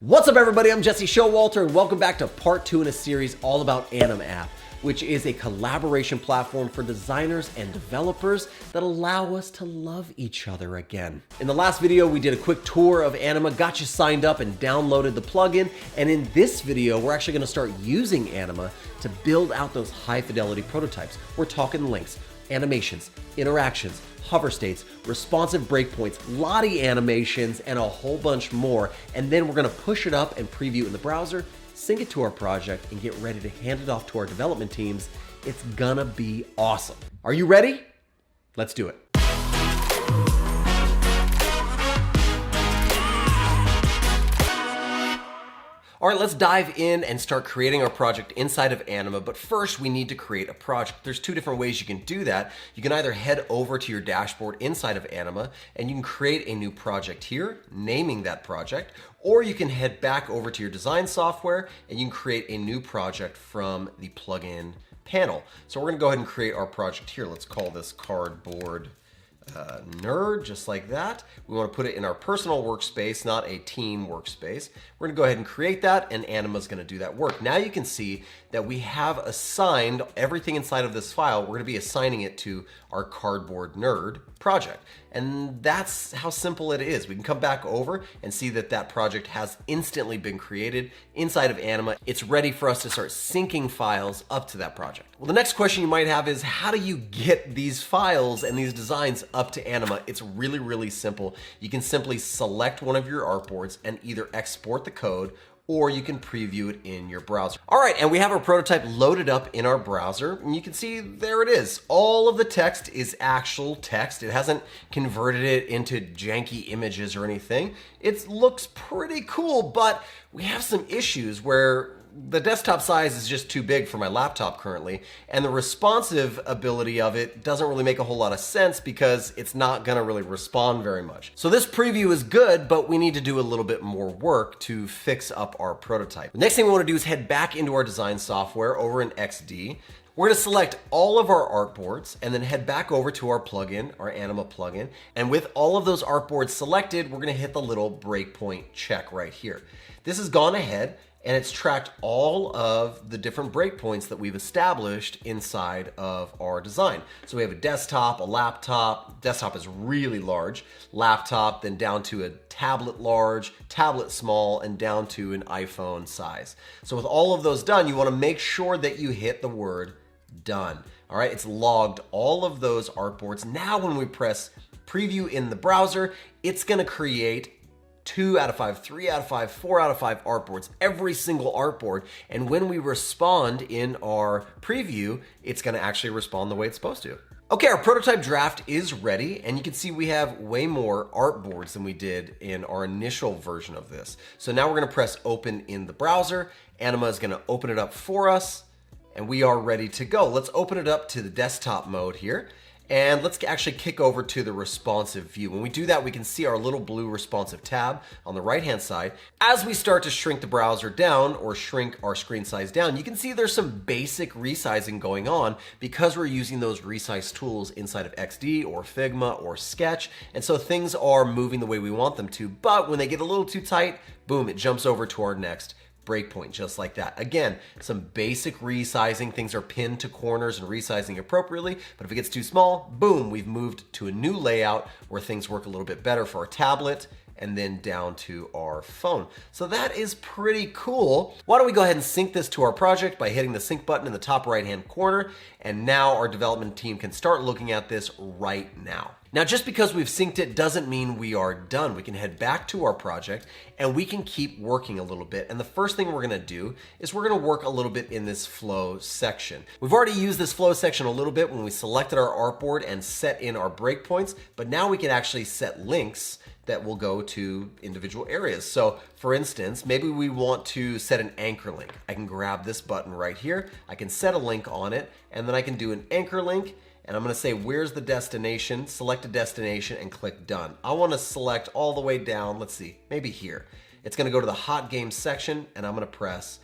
What's up everybody, I'm Jesse Showalter and welcome back to part 2 in a series all about Anima app, which is a collaboration platform for designers and developers that allow us to love each other again. In the last video, we did a quick tour of Anima, got you signed up and downloaded the plugin, and in this video, we're actually gonna start using Anima to build out those high fidelity prototypes. We're talking links, animations, interactions, hover states, responsive breakpoints, Lottie animations, and a whole bunch more. And then we're gonna push it up and preview in the browser, sync it to our project, and get ready to hand it off to our development teams. It's gonna be awesome. Are you ready? Let's do it. All right, let's dive in and start creating our project inside of Anima, but first we need to create a project. There's two different ways you can do that. You can either head over to your dashboard inside of Anima and you can create a new project here, naming that project, or you can head back over to your design software and you can create a new project from the plugin panel. So we're gonna go ahead and create our project here. Let's call this Cardboard Nerd, just like that. We want to put it in our personal workspace, not a team workspace. We're going to go ahead and create that, and Anima's going to do that work. Now you can see that we have assigned everything inside of this file. We're going to be assigning it to our Cardboard Nerd project. And that's how simple it is. We can come back over and see that that project has instantly been created inside of Anima. It's ready for us to start syncing files up to that project. Well, the next question you might have is, how do you get these files and these designs up to Anima? It's really, really simple. You can simply select one of your artboards and either export the code or you can preview it in your browser. All right, and we have our prototype loaded up in our browser, and you can see there it is. All of the text is actual text. It hasn't converted it into janky images or anything. It looks pretty cool, but we have some issues where the desktop size is just too big for my laptop currently, and the responsive ability of it doesn't really make a whole lot of sense because it's not gonna really respond very much. So this preview is good, but we need to do a little bit more work to fix up our prototype. The next thing we wanna do is head back into our design software over in XD. We're gonna select all of our artboards and then head back over to our plugin, our Anima plugin. And with all of those artboards selected, we're gonna hit the little breakpoint check right here. This has gone ahead and it's tracked all of the different breakpoints that we've established inside of our design. So we have a desktop, a laptop. Desktop is really large. Laptop, then down to a tablet large, tablet small, and down to an iPhone size. So with all of those done, you want to make sure that you hit the word done. All right, it's logged all of those artboards. Now when we press preview in the browser, it's going to create 2 out of 5, 3 out of 5, 4 out of 5 artboards, every single artboard. And when we respond in our preview, it's gonna actually respond the way it's supposed to. Okay, our prototype draft is ready, and you can see we have way more artboards than we did in our initial version of this. So now we're gonna press open in the browser. Anima is gonna open it up for us, and we are ready to go. Let's open it up to the desktop mode here. And let's actually kick over to the responsive view. When we do that, we can see our little blue responsive tab on the right-hand side. As we start to shrink the browser down or shrink our screen size down, you can see there's some basic resizing going on because we're using those resize tools inside of XD or Figma or Sketch. And so things are moving the way we want them to, but when they get a little too tight, boom, it jumps over to our next breakpoint, just like that. Again, some basic resizing. Things are pinned to corners and resizing appropriately, but if it gets too small, boom, we've moved to a new layout where things work a little bit better for our tablet and then down to our phone. So that is pretty cool. Why don't we go ahead and sync this to our project by hitting the sync button in the top right-hand corner, and now our development team can start looking at this right now. Now, just because we've synced it doesn't mean we are done. We can head back to our project and we can keep working a little bit. And the first thing we're gonna do is we're gonna work a little bit in this flow section. We've already used this flow section a little bit when we selected our artboard and set in our breakpoints, but now we can actually set links that will go to individual areas. So for instance, maybe we want to set an anchor link. I can grab this button right here. I can set a link on it, and then I can do an anchor link. And I'm gonna say, where's the destination? Select a destination and click done. I wanna select all the way down, let's see, maybe here. It's gonna go to the hot games section and I'm gonna press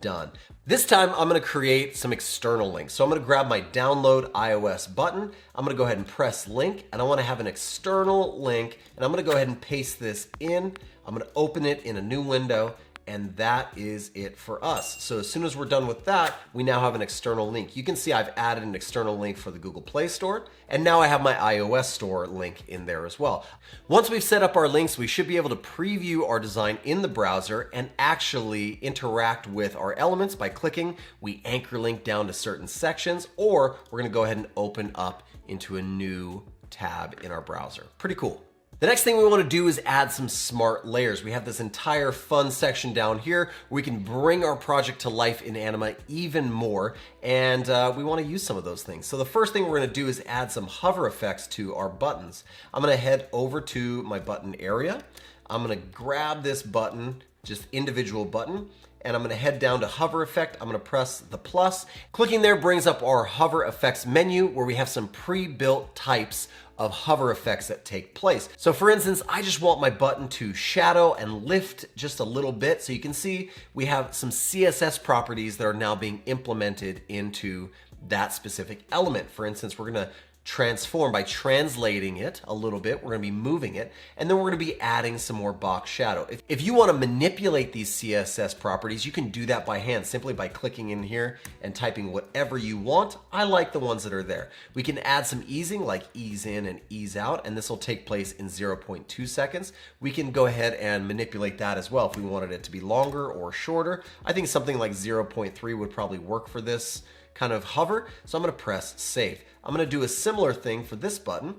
done. This time I'm gonna create some external links. So I'm gonna grab my download iOS button. I'm gonna go ahead and press link, and I wanna have an external link, and I'm gonna go ahead and paste this in. I'm gonna open it in a new window, and that is it for us. So as soon as we're done with that, we now have an external link. You can see I've added an external link for the Google Play Store, and now I have my iOS store link in there as well. Once we've set up our links, we should be able to preview our design in the browser and actually interact with our elements by clicking. We anchor link down to certain sections, or we're gonna go ahead and open up into a new tab in our browser. Pretty cool. The next thing we want to do is add some smart layers. We have this entire fun section down here where we can bring our project to life in Anima even more, and we want to use some of those things. So the first thing we're going to do is add some hover effects to our buttons. I'm going to head over to my button area. I'm going to grab this button, just individual button, and I'm going to head down to hover effect. I'm going to press the plus. Clicking there brings up our hover effects menu where we have some pre-built types of hover effects that take place. So for instance, I just want my button to shadow and lift just a little bit. So you can see we have some CSS properties that are now being implemented into that specific element. For instance, we're gonna transform by translating it a little bit. We're gonna be moving it, and then we're gonna be adding some more box shadow. If you wanna manipulate these CSS properties, you can do that by hand, simply by clicking in here and typing whatever you want. I like the ones that are there. We can add some easing, like ease in and ease out, and this will take place in 0.2 seconds. We can go ahead and manipulate that as well if we wanted it to be longer or shorter. I think something like 0.3 would probably work for this kind of hover. So I'm gonna press save. I'm gonna do a similar thing for this button.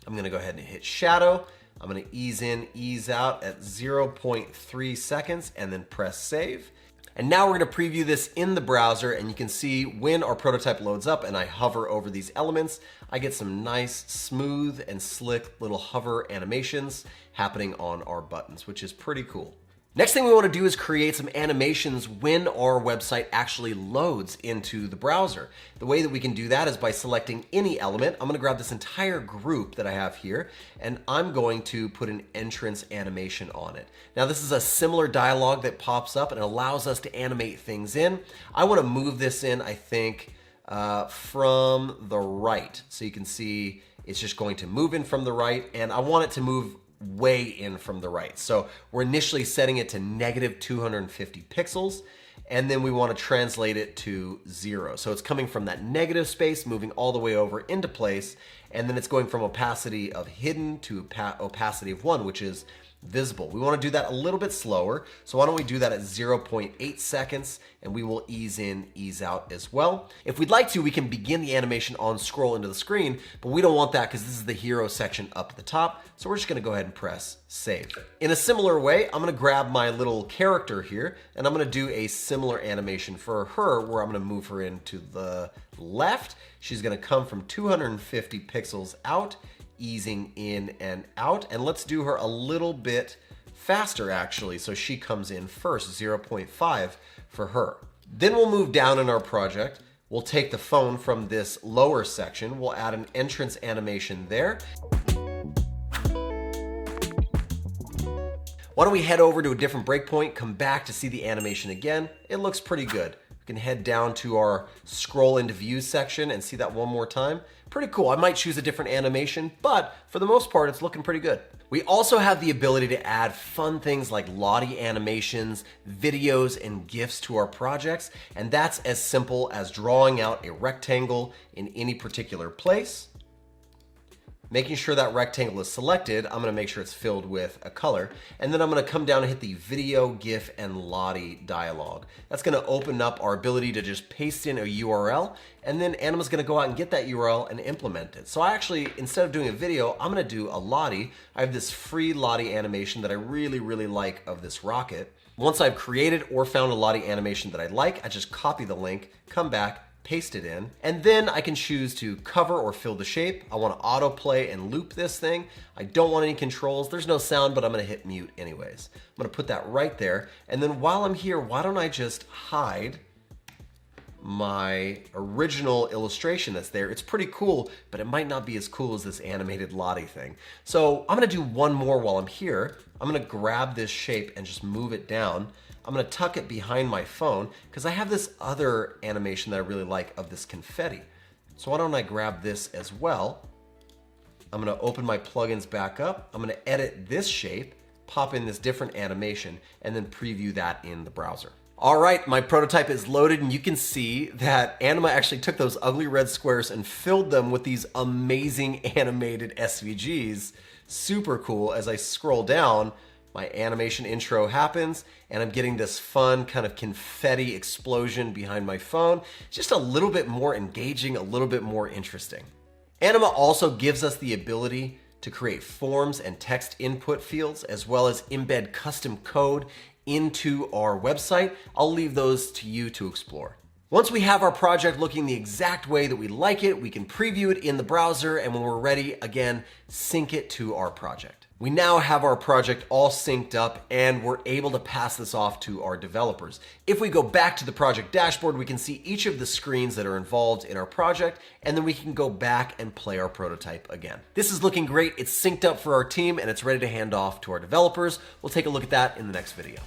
I'm gonna go ahead and hit shadow. I'm gonna ease in, ease out at 0.3 seconds and then press save. And now we're gonna preview this in the browser, and you can see when our prototype loads up and I hover over these elements, I get some nice, smooth and slick little hover animations happening on our buttons, which is pretty cool. Next thing we want to do is create some animations when our website actually loads into the browser. The way that we can do that is by selecting any element. I'm going to grab this entire group that I have here, and I'm going to put an entrance animation on it. Now this is a similar dialog that pops up and it allows us to animate things in. I want to move this in, I think, from the right. So you can see it's just going to move in from the right, and I want it to move way in from the right. So we're initially setting it to negative 250 pixels, and then we want to translate it to 0. So it's coming from that negative space, moving all the way over into place, and then it's going from opacity of hidden to opacity of 1, which is visible. We want to do that a little bit slower, so why don't we do that at 0.8 seconds, and we will ease in, ease out as well. If we'd like to, we can begin the animation on scroll into the screen, but we don't want that because this is the hero section up at the top, so we're just going to go ahead and press save. In a similar way, I'm going to grab my little character here, and I'm going to do a similar animation for her where I'm going to move her into the left. She's going to come from 250 pixels out, easing in and out, and let's do her a little bit faster actually, so she comes in first, 0.5 for her. Then we'll move down in our project. We'll take the phone from this lower section, we'll add an entrance animation there. Why don't we head over to a different breakpoint, come back to see the animation again. It looks pretty good. We can head down to our scroll into view section and see that one more time. Pretty cool. I might choose a different animation, but for the most part, it's looking pretty good. We also have the ability to add fun things like Lottie animations, videos, and GIFs to our projects, and that's as simple as drawing out a rectangle in any particular place. Making sure that rectangle is selected, I'm gonna make sure it's filled with a color, and then I'm gonna come down and hit the video, GIF, and Lottie dialog. That's gonna open up our ability to just paste in a URL, and then Anima's gonna go out and get that URL and implement it. So I actually, instead of doing a video, I'm gonna do a Lottie. I have this free Lottie animation that I really, really like of this rocket. Once I've created or found a Lottie animation that I like, I just copy the link, come back, paste it in, and then I can choose to cover or fill the shape. I want to autoplay and loop this thing. I don't want any controls. There's no sound, but I'm going to hit mute anyways. I'm going to put that right there, and then while I'm here, why don't I just hide my original illustration that's there. It's pretty cool, but it might not be as cool as this animated Lottie thing. So I'm gonna do one more while I'm here. I'm gonna grab this shape and just move it down. I'm gonna tuck it behind my phone because I have this other animation that I really like of this confetti. So why don't I grab this as well? I'm gonna open my plugins back up. I'm gonna edit this shape, pop in this different animation, and then preview that in the browser. All right, my prototype is loaded, and you can see that Anima actually took those ugly red squares and filled them with these amazing animated SVGs. Super cool. As I scroll down, my animation intro happens, and I'm getting this fun kind of confetti explosion behind my phone. Just a little bit more engaging, a little bit more interesting. Anima also gives us the ability to create forms and text input fields, as well as embed custom code into our website. I'll leave those to you to explore. Once we have our project looking the exact way that we like it, we can preview it in the browser, and when we're ready, again, sync it to our project. We now have our project all synced up, and we're able to pass this off to our developers. If we go back to the project dashboard, we can see each of the screens that are involved in our project, and then we can go back and play our prototype again. This is looking great. It's synced up for our team, and it's ready to hand off to our developers. We'll take a look at that in the next video.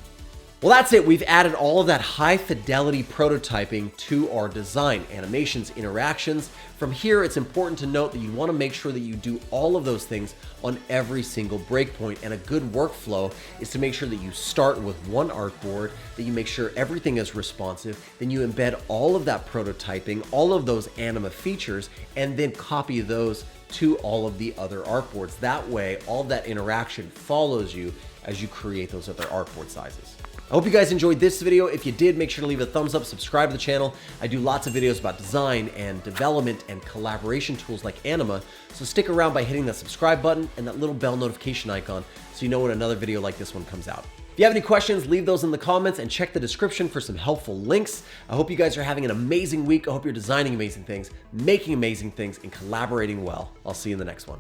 Well, that's it. We've added all of that high fidelity prototyping to our design, animations, interactions. From here, it's important to note that you want to make sure that you do all of those things on every single breakpoint. And a good workflow is to make sure that you start with one artboard, that you make sure everything is responsive, then you embed all of that prototyping, all of those Anima features, and then copy those to all of the other artboards. That way, all of that interaction follows you as you create those other artboard sizes. I hope you guys enjoyed this video. If you did, make sure to leave a thumbs up, subscribe to the channel. I do lots of videos about design and development and collaboration tools like Anima, so stick around by hitting that subscribe button and that little bell notification icon so you know when another video like this one comes out. If you have any questions, leave those in the comments and check the description for some helpful links. I hope you guys are having an amazing week. I hope you're designing amazing things, making amazing things, and collaborating well. I'll see you in the next one.